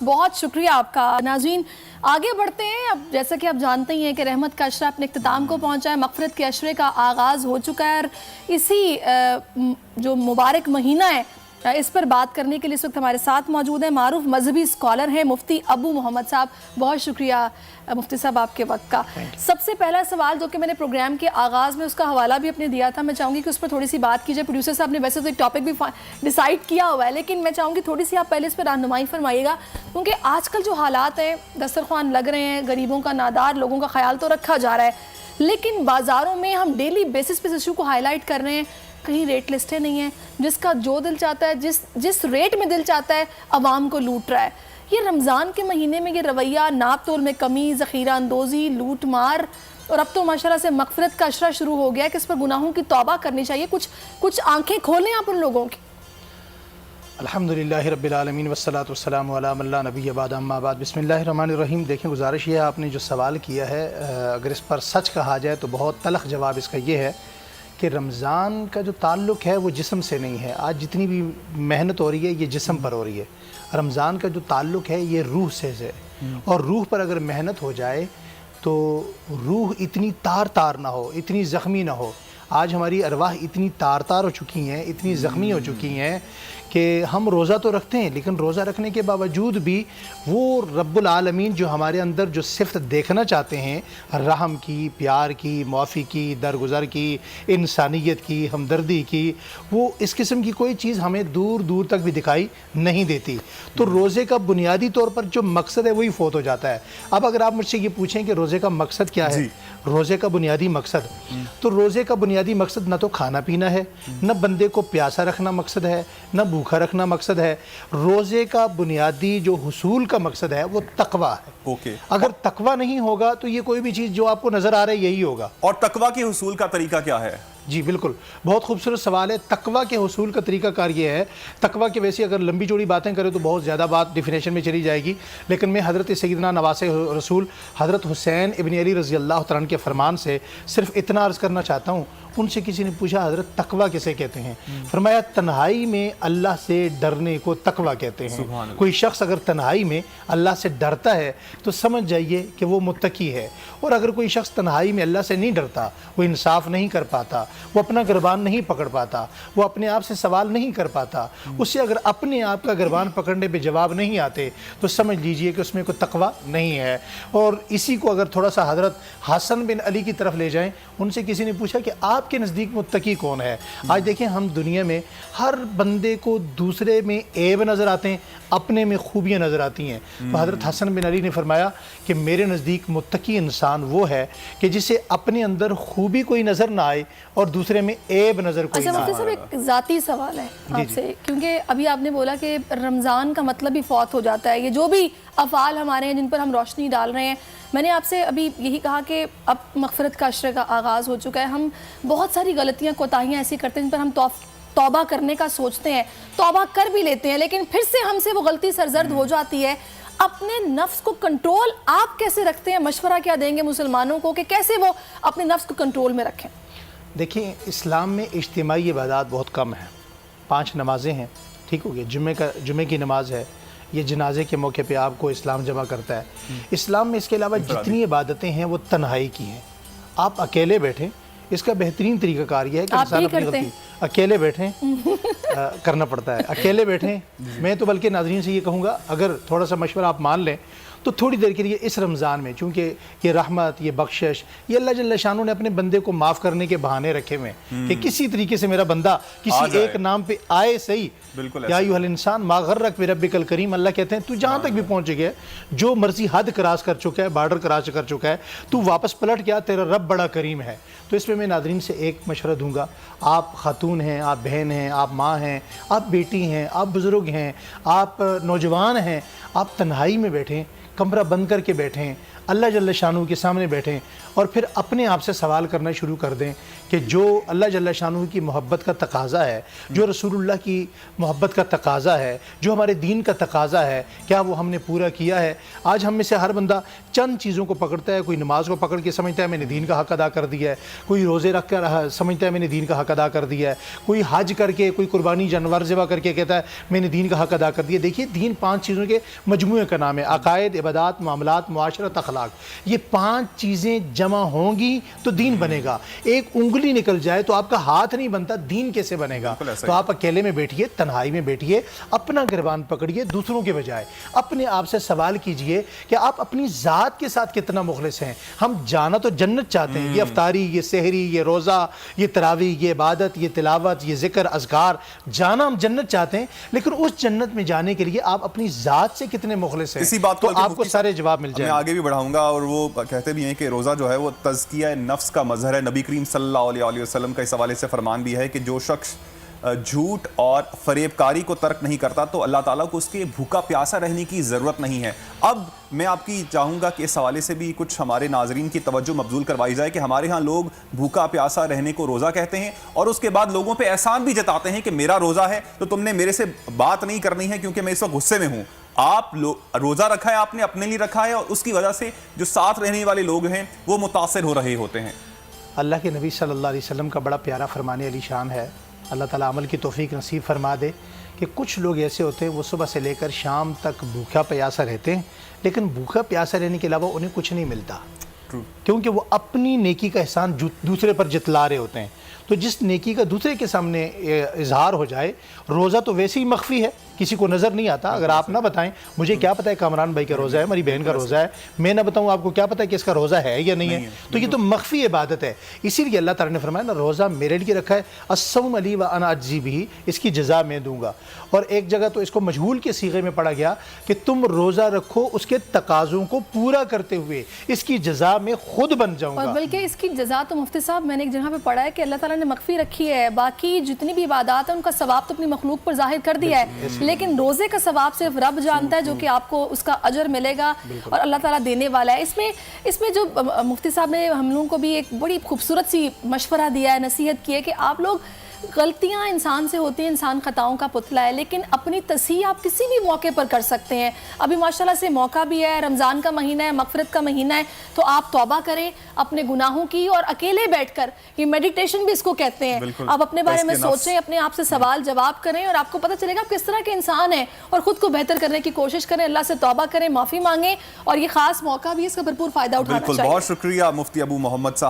बहुत शुक्रिया आपका। नाज़रीन आगे बढ़ते हैं। अब जैसा कि आप जानते ही हैं कि रहमत का अशरा अपने इख्तिताम को पहुंचा है, मग़फ़िरत के अशरे का आगाज़ हो चुका है और इसी जो मुबारक महीना है इस पर बात करने के लिए इस वक्त हमारे साथ मौजूद हैं मारूफ मजहबी स्कॉलर हैं मुफ्ती अबू मोहम्मद साहब। बहुत शुक्रिया मुफ्ती साहब आपके वक्त का। सबसे पहला सवाल जो कि मैंने प्रोग्राम के आगाज़ में उसका हवाला भी अपने दिया था, मैं चाहूँगी कि उस पर थोड़ी सी बात की जाए। प्रोड्यूसर साहब ने वैसे तो एक टॉपिक भी डिसाइड किया हुआ है, लेकिन मैं चाहूँगी थोड़ी सी आप पहले इस पर रहनुमाई फरमाइएगा, क्योंकि आजकल जो हालात हैं, दस्तरखान लग रहे हैं, गरीबों का नादार लोगों का ख्याल तो रखा जा रहा है, लेकिन बाज़ारों में हम डेली बेसिस पे इशू को हाईलाइट कर रहे हैं। कहीं रेट लिस्टें नहीं हैं, जिसका जो दिल चाहता है, जिस रेट में दिल चाहता है अवाम को लूट रहा है। ये रमज़ान के महीने में ये रवैया, नाप तोल में कमी, ज़ख़ीरा अंदोज़ी, लूट मार, और अब तो माशाल्लाह से मग़फ़िरत का अशरा शुरू हो गया है कि इस पर गुनाहों की तौबा करनी चाहिए। कुछ आंखें खोलें आप उन लोगों की। अल्हम्दुलिल्लाहि रब्बिल आलमीन वस्सलातु वस्सलामु अला मन ला नबिय्य बाद अम्मा बाद। बिस्मिल्लाहिर रहमानिर रहीम। देखें, गुजारिश ये है, आपने जो सवाल किया है अगर इस पर सच कहा जाए तो बहुत तलख़ जवाब इसका ये है कि रमज़ान का जो ताल्लुक़ है वो जिस्म से नहीं है। आज जितनी भी मेहनत हो रही है ये जिस्म पर हो रही है। रमज़ान का जो ताल्लुक़ है ये रूह से है, और रूह पर अगर मेहनत हो जाए तो रूह इतनी तार ना हो, इतनी ज़ख्मी ना हो। आज हमारी अरवाह इतनी तार हो चुकी हैं, इतनी ज़ख्मी हो चुकी हैं कि हम रोज़ा तो रखते हैं, लेकिन रोज़ा रखने के बावजूद भी वो रब्बुल आलमीन जो हमारे अंदर जो सिफ़त देखना चाहते हैं, रहम की, प्यार की, माफ़ी की, दरगुज़र की, इंसानियत की, हमदर्दी की, वो इस किस्म की कोई चीज़ हमें दूर दूर तक भी दिखाई नहीं देती। तो रोज़े का बुनियादी तौर पर जो मकसद है वही फ़ौत हो जाता है। अब अगर आप मुझसे ये पूछें कि रोज़े का मकसद क्या है, रोज़े का बुनियादी मकसद, तो रोज़े का बुनियादी मकसद न तो खाना पीना है, न बंदे को प्यासा रखना मकसद है, न भूखा रखना मकसद है। रोज़े का बुनियादी जो हुसूल का मकसद है वो तकवा है। अगर तकवा नहीं होगा तो ये कोई भी चीज़ जो आपको नज़र आ रहा है यही होगा। और तकवा के हुसूल का तरीका क्या है? जी बिल्कुल, बहुत खूबसूरत सवाल है। तकवा के हुसूल का तरीका कार ये है, तकवा के वैसे अगर लंबी चौड़ी बातें करें तो बहुत ज़्यादा बात डिफिनेशन में चली जाएगी, लेकिन मैं हज़रत सैयदना नवासे रसूल हज़रत हुसैन इब्न अली रज़ी अल्लाह तआला के फरमान से सिर्फ इतना अर्ज़ करना चाहता हूँ। उनसे किसी ने पूछा, हज़रत तकवा किसे कहते हैं? फरमाया, तन्हाई में अल्लाह से डरने को तकवा कहते हैं। कोई शख्स अगर तन्हाई में अल्लाह से डरता है तो समझ जाइए कि वो मुत्तकी है। और अगर कोई शख्स तन्हाई में अल्लाह से नहीं डरता, वो इंसाफ नहीं कर पाता, वो अपना गिरबान नहीं पकड़ पाता, वो अपने आप से सवाल नहीं कर पाता, उससे अगर अपने आप का गिरबान पकड़ने पे जवाब नहीं आते तो समझ लीजिए कि उसमें कोई तकवा नहीं है। और इसी को अगर थोड़ा सा हज़रत हसन बिन अली की तरफ ले जाएं, उनसे किसी ने पूछा कि आपके नज़दीक मुत्तकी कौन है? आज देखें, हम दुनिया में हर बंदे को दूसरे में ऐब नज़र आते हैं, अपने में खूबियाँ नज़र आती हैं। तो हज़रत हसन बिन अली ने फरमाया कि मेरे नज़दीक मुत्तकी इंसान वो है कि जिसे अपने अंदर खूबी कोई नज़र ना आए और दूसरे में ऐब नज़र कोई ना आए। मुफ्ती साहब, एक ज़ाती सवाल है आपसे, क्योंकि अभी आपने बोला कि रमज़ान का मतलब ही फौत हो जाता है। ये जो भी अफ़ाल हमारे हैं जिन पर हम रोशनी डाल रहे हैं, मैंने आपसे अभी यही कहा कि अब मग़फ़िरत का अशरे का आगाज़ हो चुका है। हम बहुत सारी गलतियाँ, कोताहियाँ ऐसी करते हैं जिन पर हम तौबा करने का सोचते हैं, तौबा कर भी लेते हैं, लेकिन फिर से हमसे वो गलती सरजर्द हो जाती है। अपने नफ्स को कंट्रोल आप कैसे रखते हैं? मशवरा क्या देंगे मुसलमानों को कि कैसे वो अपने नफ्स को कंट्रोल में रखें? देखिए, इस्लाम में इज्तिमाई इबादत बहुत कम है। 5 नमाज़ें हैं, ठीक हो गया, जुमे की नमाज है, ये जनाजे के मौके पे आपको इस्लाम जमा करता है। इस्लाम में इसके अलावा जितनी इबादतें हैं वो तन्हाई की हैं। आप अकेले बैठें, इसका बेहतरीन तरीक़ाकार ये है कि इंसान अपनी गलती अकेले बैठें करना पड़ता है, अकेले बैठें। मैं तो बल्कि नाज़रीन से ये कहूँगा, अगर थोड़ा सा मशवरा आप मान लें तो थोड़ी देर के लिए इस रमज़ान में, चूँकि ये रहमत, ये बख्शिश, ये अल्लाह जल्ल शानू ने अपने बंदे को माफ़ करने के बहाने रखे हुए हैं कि किसी तरीके से मेरा बंदा किसी एक नाम पे आए सही। या अय्युहल इंसान मा गर्रक बिरब्बिकल करीम, अल्लाह कहते हैं तू जहाँ तक भी पहुँच गया, जो मर्जी हद क्रॉस कर चुका है, बार्डर क्रॉस कर चुका है, तू वापस पलट गया, तेरा रब बड़ा करीम है। तो इसमें मैं नाज़रीन से एक मशवरा दूंगा, आप खातून हैं, आप बहन हैं, आप माँ हैं, आप बेटी हैं, आप बुज़ुर्ग हैं, आप नौजवान हैं, आप तन्हाई में बैठें, कमरा बंद करके बैठें, अल्लाह जल्ल शानू के सामने बैठें और फिर अपने आप से सवाल करना शुरू कर दें कि जो अल्लाह जल्ल शानू की मोहब्बत का तकाज़ा है, जो रसूलुल्लाह की मोहब्बत का तकाज़ा है, जो हमारे दीन का तकाज़ा है, क्या वो हमने पूरा किया है। आज हम में से हर बंदा चंद चीज़ों को पकड़ता है। कोई नमाज को पकड़ के समझता है मैंने दीन का हक़ अदा कर दिया है, कोई रोज़े रख कर समझता है मैंने दीन का हक़ अदा कर दिया है, कोई हज करके, कोई कुर्बानी जानवर ज़िबा करके कहता है मैंने दीन का हक़ अदा कर दिया। देखिए, दीन 5 चीज़ों के मजमूए का नाम है, अक़ायद, इबादत, मामलात, मुआशरत, अखलाक। ये 5 चीज़ें जमा होंगी तो दीन बनेगा। एक उंगली निकल जाए तो आपका हाथ नहीं बनता, दीन कैसे बनेगा। तो आप अकेले में बैठिए, तन्हाई में बैठिए, अपना गिरबान पकड़िए, दूसरों के बजाय अपने आप से सवाल कीजिए कि आप अपनी ज़ात के साथ कितना मुखलिस हैं। हम जाना तो जन्नत चाहते हैं, ये अफ्तारी, ये सहरी, ये रोज़ा, ये तरावी, ये इबादत, ये तिलावत, ये ज़िक्र, अज़कार, जाना हम जन्नत चाहते हैं, लेकिन उस जन्नत में जाने के लिए आप अपनी ज़ात से कितने मुखलिस हैं। इसी बात तो को आपको सारे जवाब मिल मैं जाएंगे। आगे भी बढ़ाऊंगा। और वो कहते भी हैं कि रोज़ा जो है वो तज़किया नफ्स का मज़हर है। नबी करीम सल्लल्लाहु अलैहि वसल्लम का इस हवाले से फरमान भी है कि जो शख्स झूठ और फरेबकारी को तर्क नहीं करता तो अल्लाह ताला को उसके भूखा प्यासा रहने की ज़रूरत नहीं है। अब मैं आपकी चाहूँगा कि इस हवाले से भी कुछ हमारे नाजरीन की तवज्जो मबजूल करवाई जाए कि हमारे यहाँ लोग भूखा प्यासा रहने को रोज़ा कहते हैं और उसके बाद लोगों पे एहसान भी जताते हैं कि मेरा रोज़ा है तो तुमने मेरे से बात नहीं करनी है क्योंकि मैं इस वक्त गुस्से में हूँ। आप रोज़ा रखा है, आपने अपने लिए रखा है और उसकी वजह से जो साथ रहने वाले लोग हैं वो मुतासिर हो रहे होते हैं। अल्लाह के नबी सल्लल्लाहु अलैहि वसल्लम का बड़ा प्यारा फरमान अली शान है, अल्लाह ताला अमल की तौफीक नसीब फरमा दे कि कुछ लोग ऐसे होते हैं वो सुबह से लेकर शाम तक भूखा प्यासा रहते हैं, लेकिन भूखा प्यासा रहने के अलावा उन्हें कुछ नहीं मिलता, क्योंकि वो अपनी नेकी का एहसान दूसरे पर जतला रहे होते हैं। तो जिस नेकी का दूसरे के सामने इजहार हो जाए, रोज़ा तो वैसे ही मख्फी है, किसी को नज़र नहीं आता। अगर आप ना बताएं, मुझे क्या पता है कामरान भाई का रोज़ा है, मेरी बहन का रोज़ा है, मैं ना बताऊं आपको क्या पता है कि इसका रोज़ा है या नहीं है। तो ये तो मख्फी इबादत है। इसीलिए अल्लाह ताला ने फरमाया ना, रोज़ा मेरे लिए रखा है, अस्सौम अली व अना अज्ज़ी भी, इसकी जज़ा मैं दूंगा। और एक जगह तो इसको मजहूल के सीगे में पढ़ा गया कि तुम रोज़ा रखो उसके तकाज़ों को पूरा करते हुए, इसकी जज़ा में खुद बन जाऊंगा। और बल्कि इसकी जज़ा तो मुफ्ती साहब मैंने एक जगह पे पढ़ा है कि अल्लाह ताला ने मख्फी रखी है, बाकी जितनी भी इबादत है उनका सवाब तो अपनी मखलूक पर जाहिर कर दिया है, लेकिन रोज़े का सवाब सिर्फ रब जानता है जो कि आपको उसका अजर मिलेगा और अल्लाह ताला देने वाला है। इसमें जो मुफ्ती साहब ने हम लोगों को भी एक बड़ी खूबसूरत सी मशवरा दिया है, नसीहत की है कि आप लोग, गलतियां इंसान से होती हैं, इंसान खताओं का पुतला है, लेकिन अपनी तस्हीह आप किसी भी मौके पर कर सकते हैं। अभी माशाल्लाह से मौका भी है, रमज़ान का महीना है, मगफिरत का महीना है, तो आप तौबा करें अपने गुनाहों की और अकेले बैठकर, ये मेडिटेशन भी इसको कहते हैं, आप अपने बारे में सोचें, अपने आप से सवाल जवाब करें और आपको पता चलेगा आप किस तरह के इंसान हैं और ख़ुद को बेहतर करने की कोशिश करें, अल्लाह से तौबा करें, माफ़ी मांगें। और ये ख़ास मौका भी, इसका भरपूर फ़ायदा उठाना चाहिए। बहुत शुक्रिया मुफ्ती अबू मोहम्मद साहब।